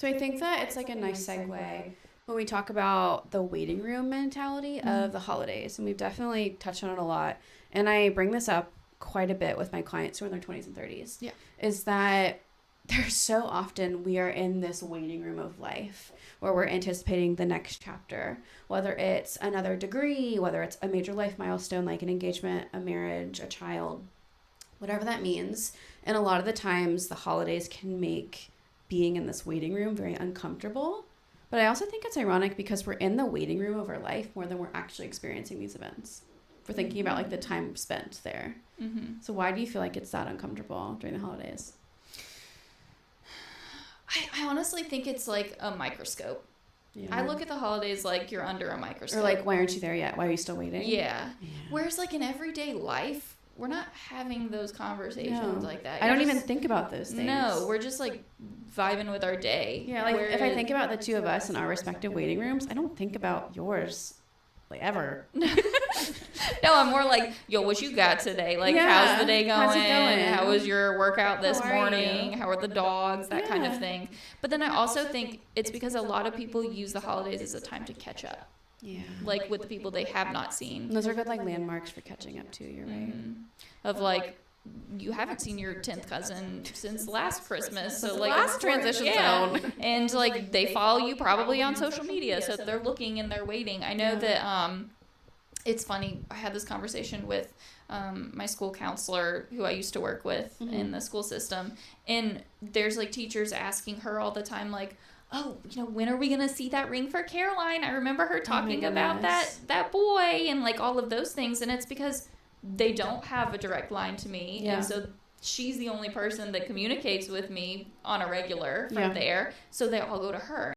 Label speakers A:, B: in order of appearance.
A: So I think that it's like a nice segue when we talk about the waiting room mentality of the holidays. And we've definitely touched on it a lot. And I bring this up quite a bit with my clients who are in their 20s and 30s. Yeah. Is that there's so often we are in this waiting room of life where we're anticipating the next chapter, whether it's another degree, whether it's a major life milestone like an engagement, a marriage, a child, whatever that means. And a lot of the times the holidays can make being in this waiting room very uncomfortable. But I also think it's ironic because we're in the waiting room of our life more than we're actually experiencing these events. We're thinking about like the time spent there. Mm-hmm. So why do you feel like it's that uncomfortable during the holidays?
B: I honestly think it's like a microscope. Yeah. I look at the holidays like you're under a microscope.
A: Or like, why aren't you there yet? Why are you still waiting?
B: Yeah. Whereas like in everyday life, we're not having those conversations like that.
A: I don't even think about those things.
B: No, we're just like vibing with our day.
A: Yeah, like if I think about the two of us in our respective waiting rooms, I don't think about yours like ever.
B: No, I'm more like, yo, what you got today? Like, how's the day going?
A: How's it going?
B: How was your workout this morning? How are the dogs? That kind of thing. But then I also think it's because a lot of people use the holidays as a time to catch up. Yeah. Like with the people they have not seen.
A: Those are good like landmarks for catching up too, you're right.
B: Of like, you haven't seen your 10th cousin since last Christmas. So like
A: last transition zone.
B: And like they follow you probably on social media. So they're looking and they're waiting. I know that it's funny. I had this conversation with my school counselor who I used to work with in the school system. And there's like teachers asking her all the time like, oh, you know, when are we going to see that ring for Caroline? I remember her talking about that boy and like all of those things. And it's because they don't have a direct line to me. Yeah. And so she's the only person that communicates with me on a regular from there. So they all go to her.